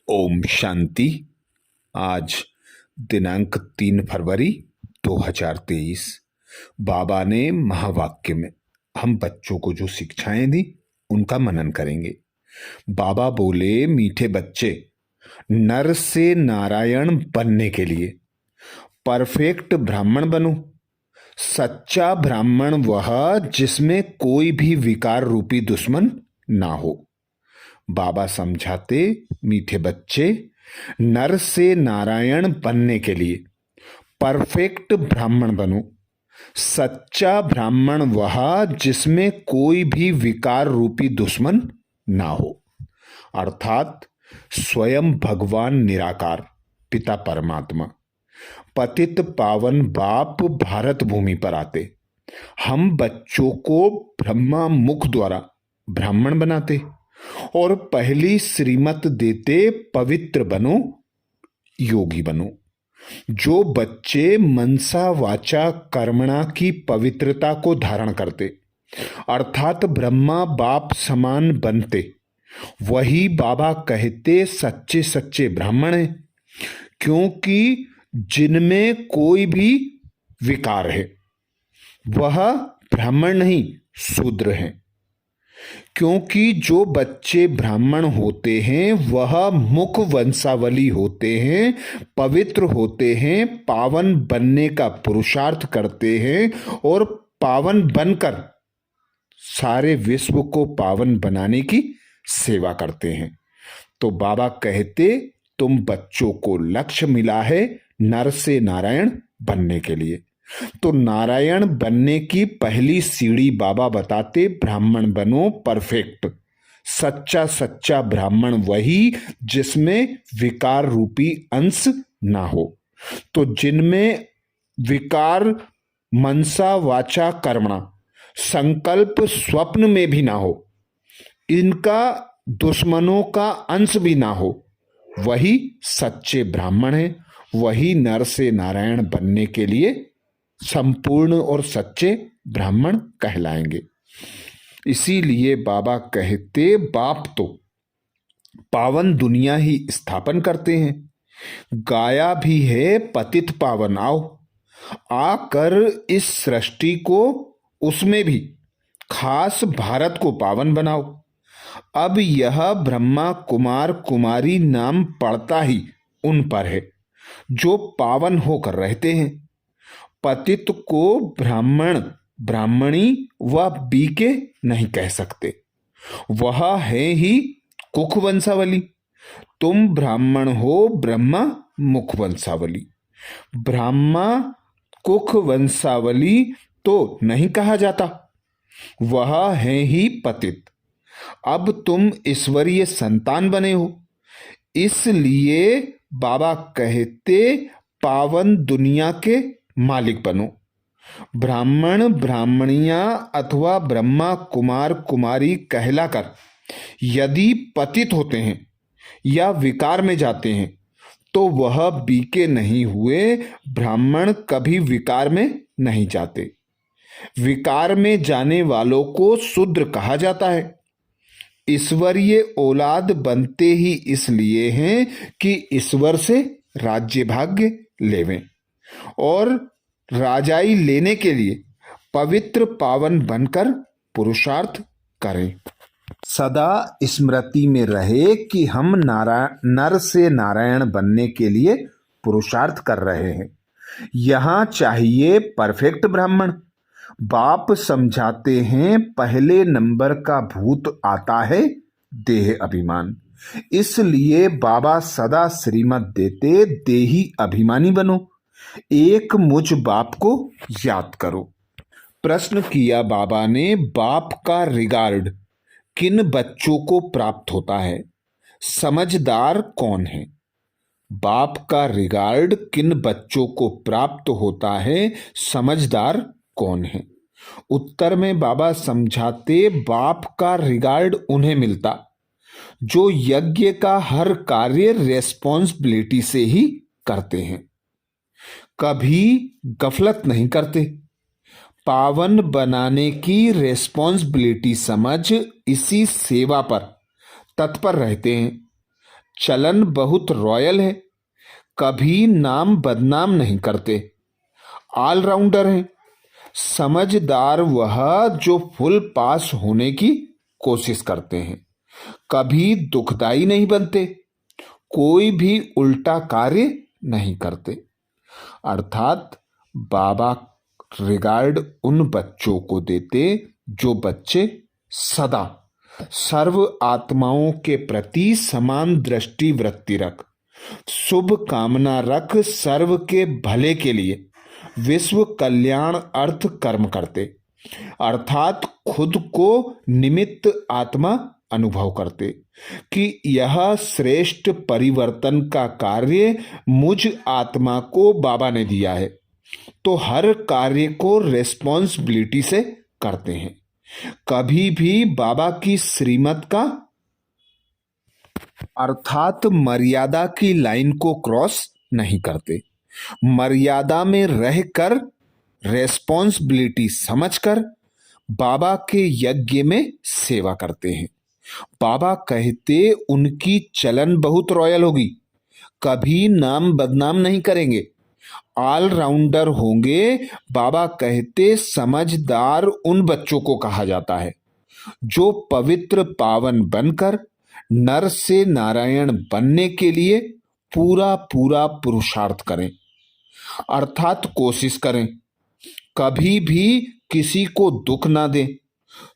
ओम शांति। आज दिनांक 3 फरवरी 2023। बाबा ने महावाक्य में हम बच्चों को जो शिक्षाएं दी उनका मनन करेंगे। बाबा बोले, मीठे बच्चे, नर से नारायण बनने के लिए परफेक्ट ब्राह्मण बनो। सच्चा ब्राह्मण वह जिसमें कोई भी विकार रूपी दुश्मन ना हो। बाबा समझाते, मीठे बच्चे, नर से नारायण बनने के लिए परफेक्ट ब्राह्मण बनो। सच्चा ब्राह्मण वह जिसमें कोई भी विकार रूपी दुश्मन ना हो, अर्थात स्वयं भगवान निराकार पिता परमात्मा पतित पावन बाप भारत भूमि पर आते हम बच्चों को ब्रह्मा मुख द्वारा ब्राह्मण बनाते और पहली श्रीमत देते, पवित्र बनो, योगी बनो। जो बच्चे मनसा वाचा कर्मणा की पवित्रता को धारण करते अर्थात ब्रह्मा बाप समान बनते, वही बाबा कहते सच्चे सच्चे ब्राह्मण हैं, क्योंकि जिनमें कोई भी विकार है वह ब्राह्मण नहीं शूद्र हैं। क्योंकि जो बच्चे ब्राह्मण होते हैं वह मुख वंशावली होते हैं, पवित्र होते हैं, पावन बनने का पुरुषार्थ करते हैं और पावन बनकर सारे विश्व को पावन बनाने की सेवा करते हैं। तो बाबा कहते, तुम बच्चों को लक्ष्य मिला है नर से नारायण बनने के लिए। तो नारायण बनने की पहली सीढ़ी बाबा बताते, ब्राह्मण बनो परफेक्ट। सच्चा सच्चा ब्राह्मण वही जिसमें विकार रूपी अंश ना हो। तो जिनमें विकार मनसा वाचा कर्मणा संकल्प स्वप्न में भी ना हो, इनका दुश्मनों का अंश भी ना हो, वही सच्चे ब्राह्मण है। वही नर से नारायण बनने के लिए संपूर्ण और सच्चे ब्राह्मण कहलाएंगे। इसीलिए बाबा कहते, बाप तो पावन दुनिया ही स्थापन करते हैं, गाया भी है पतित पावन आओ। आकर इस सृष्टि को, उसमें भी खास भारत को पावन बनाओ। अब यह ब्रह्मा कुमार कुमारी नाम पड़ता ही उन पर है जो पावन होकर रहते हैं। पतित को ब्राह्मण ब्राह्मणी व बीके नहीं कह सकते, वह है ही कुख वंशावली। तुम ब्राह्मण हो ब्रह्मा मुख वंशावली। ब्रह्मा कुख वंशावली तो नहीं कहा जाता, वह है ही पतित। अब तुम ईश्वरीय संतान बने हो, इसलिए बाबा कहते पावन दुनिया के मालिक बनो। ब्राह्मण ब्राह्मणियां अथवा ब्रह्मा कुमार कुमारी कहलाकर यदि पतित होते हैं या विकार में जाते हैं तो वह बीके नहीं हुए। ब्राह्मण कभी विकार में नहीं जाते। विकार में जाने वालों को शूद्र कहा जाता है। ईश्वरीय औलाद बनते ही इसलिए हैं कि ईश्वर से राज्य भाग्य लेवें और राजाई लेने के लिए पवित्र पावन बनकर पुरुषार्थ करें। सदा स्मृति में रहे कि हम नर से नारायण बनने के लिए पुरुषार्थ कर रहे हैं। यहां चाहिए परफेक्ट ब्राह्मण। बाप समझाते हैं, पहले नंबर का भूत आता है देह अभिमान। इसलिए बाबा सदा श्रीमत देते, देही अभिमानी बनो, एक मुझ बाप को याद करो। प्रश्न किया बाबा ने, बाप का रिगार्ड किन बच्चों को प्राप्त होता है? समझदार कौन है? बाप का रिगार्ड किन बच्चों को प्राप्त होता है? समझदार कौन है? उत्तर में बाबा समझाते, बाप का रिगार्ड उन्हें मिलता जो यज्ञ का हर कार्य रेस्पॉन्सिबिलिटी से ही करते हैं, कभी गफलत नहीं करते। पावन बनाने की रेस्पॉन्सिबिलिटी समझ इसी सेवा पर तत्पर रहते हैं। चलन बहुत रॉयल है, कभी नाम बदनाम नहीं करते। ऑलराउंडर हैं, समझदार वह जो फुल पास होने की कोशिश करते हैं, कभी दुखदाई नहीं बनते, कोई भी उल्टा कार्य नहीं करते। अर्थात बाबा रिगार्ड उन बच्चों को देते जो बच्चे सदा सर्व आत्माओं के प्रति समान दृष्टि वृत्ति रख, शुभ कामना रख, सर्व के भले के लिए विश्व कल्याण अर्थ कर्म करते, अर्थात खुद को निमित्त आत्मा अनुभव करते कि यह श्रेष्ठ परिवर्तन का कार्य मुझ आत्मा को बाबा ने दिया है, तो हर कार्य को रेस्पॉन्सिबिलिटी से करते हैं। कभी भी बाबा की श्रीमत का अर्थात मर्यादा की लाइन को क्रॉस नहीं करते, मर्यादा में रहकर रेस्पॉन्सिबिलिटी समझकर बाबा के यज्ञ में सेवा करते हैं। बाबा कहते उनकी चलन बहुत रॉयल होगी, कभी नाम बदनाम नहीं करेंगे, ऑलराउंडर होंगे। बाबा कहते समझदार उन बच्चों को कहा जाता है जो पवित्र पावन बनकर नर से नारायण बनने के लिए पूरा पूरा पुरुषार्थ करें, अर्थात कोशिश करें, कभी भी किसी को दुख ना दें,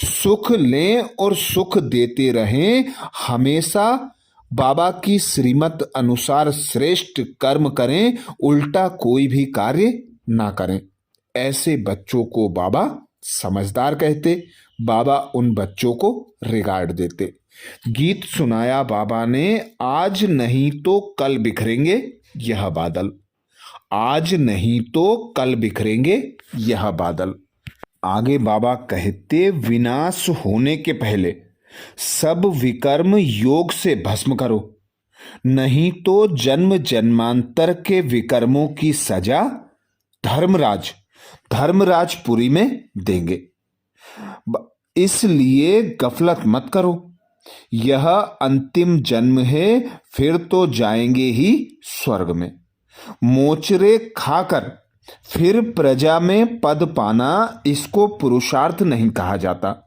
सुख लें और सुख देते रहें, हमेशा बाबा की श्रीमत अनुसार श्रेष्ठ कर्म करें, उल्टा कोई भी कार्य ना करें। ऐसे बच्चों को बाबा समझदार कहते, बाबा उन बच्चों को रिगार्ड देते। गीत सुनाया बाबा ने, आज नहीं तो कल बिखरेंगे यह बादल, आज नहीं तो कल बिखरेंगे यह बादल। आगे बाबा कहते विनाश होने के पहले सब विकर्म योग से भस्म करो, नहीं तो जन्म जन्मांतर के विकर्मों की सजा धर्मराजपुरी में देंगे, इसलिए गफलत मत करो। यह अंतिम जन्म है, फिर तो जाएंगे ही स्वर्ग में। मोचरे खाकर फिर प्रजा में पद पाना, इसको पुरुषार्थ नहीं कहा जाता।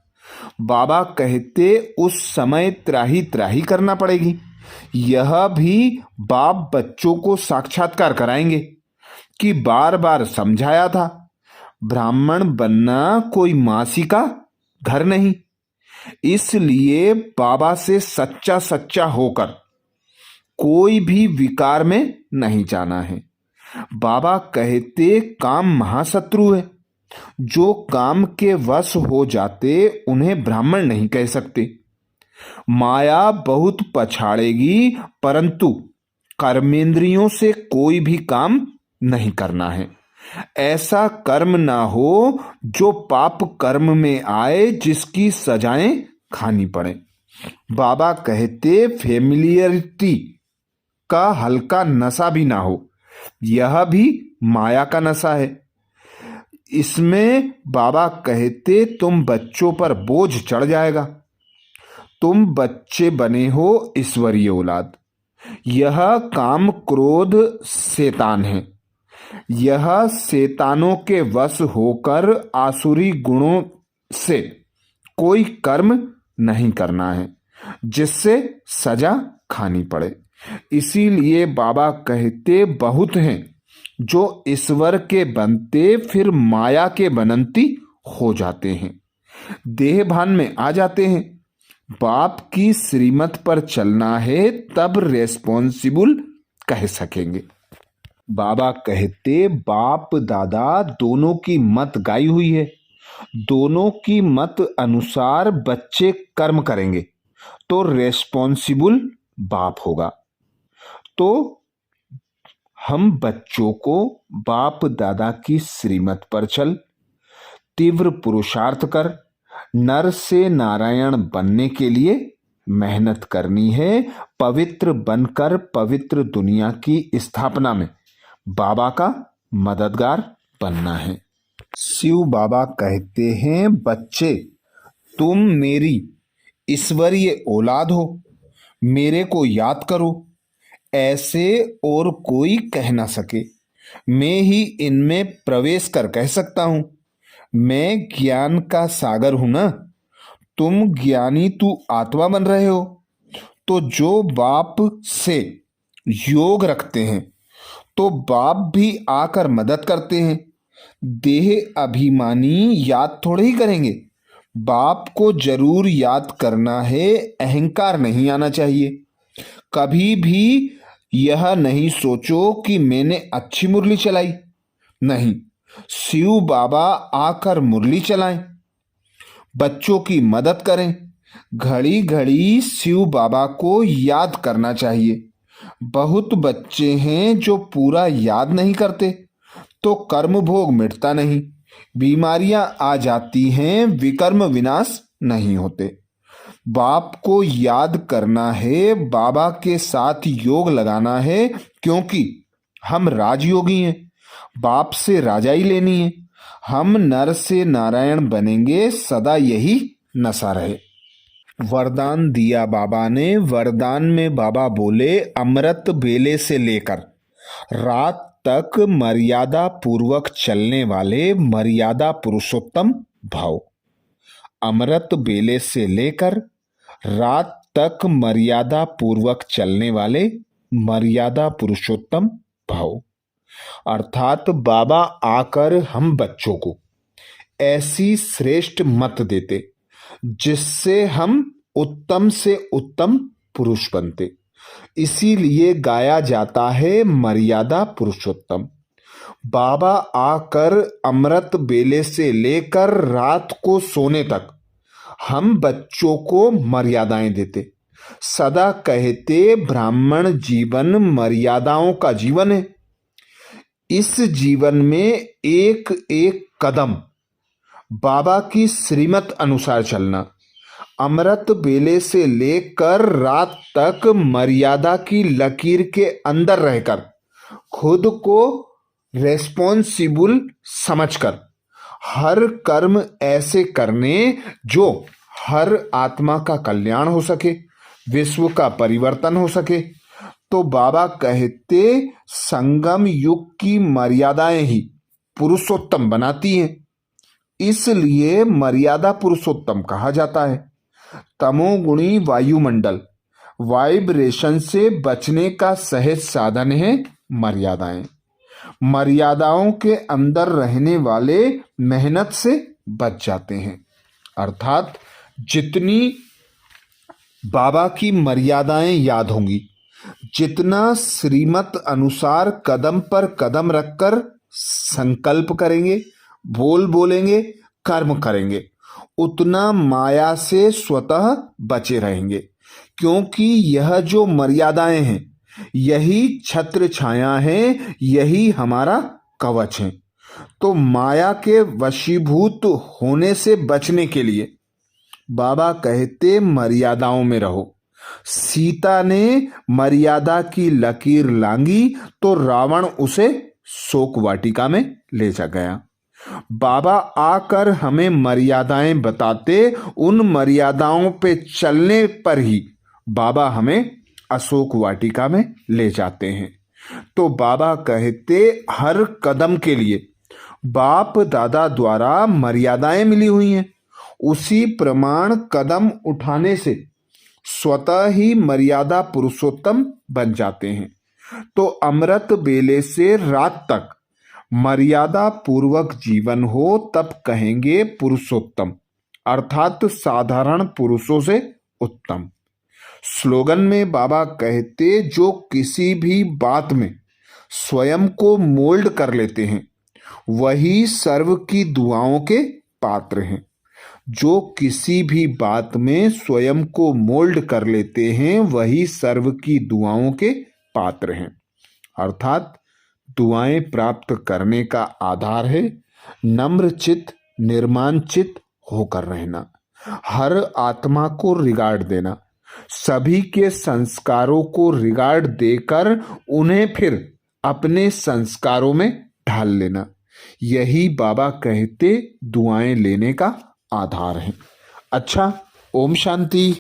बाबा कहते उस समय त्राही त्राही करना पड़ेगी। यह भी बाप बच्चों को साक्षात्कार कराएंगे कि बार बार समझाया था, ब्राह्मण बनना कोई मासी का घर नहीं, इसलिए बाबा से सच्चा सच्चा होकर कोई भी विकार में नहीं जाना है। बाबा कहते काम महाशत्रु है, जो काम के वश हो जाते उन्हें ब्राह्मण नहीं कह सकते। माया बहुत पछाड़ेगी, परंतु कर्मेंद्रियों से कोई भी काम नहीं करना है। ऐसा कर्म ना हो जो पाप कर्म में आए, जिसकी सजाएं खानी पड़े। बाबा कहते फेमिलियरिटी का हल्का नशा भी ना हो, यह भी माया का नशा है। इसमें बाबा कहते तुम बच्चों पर बोझ चढ़ जाएगा, तुम बच्चे बने हो ईश्वरीय औलाद। यह काम क्रोध शैतान है, यह शैतानों के वश होकर आसुरी गुणों से कोई कर्म नहीं करना है, जिससे सजा खानी पड़े। इसीलिए बाबा कहते बहुत हैं जो ईश्वर के बनते फिर माया के बनंती हो जाते हैं, देह भान में आ जाते हैं। बाप की श्रीमत पर चलना है, तब रेस्पॉन्सिबल कह सकेंगे। बाबा कहते बाप दादा दोनों की मत गाई हुई है, दोनों की मत अनुसार बच्चे कर्म करेंगे तो रेस्पॉन्सिबल बाप होगा। तो हम बच्चों को बाप दादा की श्रीमत पर चल, तीव्र पुरुषार्थ कर, नर से नारायण बनने के लिए मेहनत करनी है। पवित्र बनकर पवित्र दुनिया की स्थापना में बाबा का मददगार बनना है। शिव बाबा कहते हैं बच्चे तुम मेरी ईश्वरीय औलाद हो, मेरे को याद करो, ऐसे और कोई कह ना सके। मैं ही इनमें प्रवेश कर कह सकता हूं। मैं ज्ञान का सागर हूं ना। तुम ज्ञानी तू आत्मा बन रहे हो। तो जो बाप से योग रखते हैं तो बाप भी आकर मदद करते हैं। देह अभिमानी याद थोड़े ही करेंगे। बाप को जरूर याद करना है। अहंकार नहीं आना चाहिए। कभी भी यह नहीं सोचो कि मैंने अच्छी मुरली चलाई। नहीं, शिव बाबा आकर मुरली चलाएं। बच्चों की मदद करें। घड़ी घड़ी शिव बाबा को याद करना चाहिए। बहुत बच्चे हैं जो पूरा याद नहीं करते तो कर्म भोग मिटता नहीं। बीमारियां आ जाती हैं, विकर्म विनाश नहीं होते। बाप को याद करना है, बाबा के साथ योग लगाना है, क्योंकि हम राजयोगी हैं। बाप से राजाई लेनी है। हम नर से नारायण बनेंगे, सदा यही नशा रहे। वरदान दिया बाबा ने। वरदान में बाबा बोले, अमृत बेले से लेकर रात तक मर्यादा पूर्वक चलने वाले मर्यादा पुरुषोत्तम भाव। अमृत बेले से लेकर रात तक मर्यादा पूर्वक चलने वाले मर्यादा पुरुषोत्तम भाव। अर्थात बाबा आकर हम बच्चों को ऐसी श्रेष्ठ मत देते जिससे हम उत्तम से उत्तम पुरुष बनते। इसीलिए गाया जाता है मर्यादा पुरुषोत्तम। बाबा आकर अमृत बेले से लेकर रात को सोने तक हम बच्चों को मर्यादाएं देते। सदा कहते, ब्राह्मण जीवन मर्यादाओं का जीवन है। इस जीवन में एक एक कदम बाबा की श्रीमत अनुसार चलना। अमृत बेले से लेकर रात तक मर्यादा की लकीर के अंदर रहकर खुद को रेस्पॉन्सिबल समझकर हर कर्म ऐसे करने जो हर आत्मा का कल्याण हो सके, विश्व का परिवर्तन हो सके। तो बाबा कहते, संगम युग की मर्यादाएं ही पुरुषोत्तम बनाती हैं। इसलिए मर्यादा पुरुषोत्तम कहा जाता है। तमोगुणी वायुमंडल वाइब्रेशन से बचने का सहज साधन है मर्यादाएं। मर्यादाओं के अंदर रहने वाले मेहनत से बच जाते हैं। अर्थात जितनी बाबा की मर्यादाएं याद होंगी, जितना श्रीमत अनुसार कदम पर कदम रखकर संकल्प करेंगे, बोलेंगे, कर्म करेंगे, उतना माया से स्वतः बचे रहेंगे। क्योंकि यह जो मर्यादाएं हैं, यही छत्र छाया है, यही हमारा कवच है। तो माया के वशीभूत होने से बचने के लिए बाबा कहते, मर्यादाओं में रहो। सीता ने मर्यादा की लकीर लांगी तो रावण उसे शोक वाटिका में ले जा गया। बाबा आकर हमें मर्यादाएं बताते, उन मर्यादाओं पे चलने पर ही बाबा हमें अशोक वाटिका में ले जाते हैं। तो बाबा कहते, हर कदम के लिए बाप दादा द्वारा मर्यादाएं मिली हुई हैं। उसी प्रमाण कदम उठाने से स्वतः ही मर्यादा पुरुषोत्तम बन जाते हैं। तो अमृत बेले से रात तक मर्यादा पूर्वक जीवन हो, तब कहेंगे पुरुषोत्तम, अर्थात साधारण पुरुषों से उत्तम। स्लोगन में बाबा कहते, जो किसी भी बात में स्वयं को मोल्ड कर लेते हैं वही सर्व की दुआओं के पात्र हैं। जो किसी भी बात में स्वयं को मोल्ड कर लेते हैं वही सर्व की दुआओं के पात्र हैं। अर्थात दुआएं प्राप्त करने का आधार है नम्र चित्त, निर्माण चित्त होकर रहना, हर आत्मा को रिगार्ड देना, सभी के संस्कारों को रिगार्ड देकर उन्हें फिर अपने संस्कारों में ढाल लेना। यही बाबा कहते दुआएं लेने का आधार है। अच्छा, ओम शांति।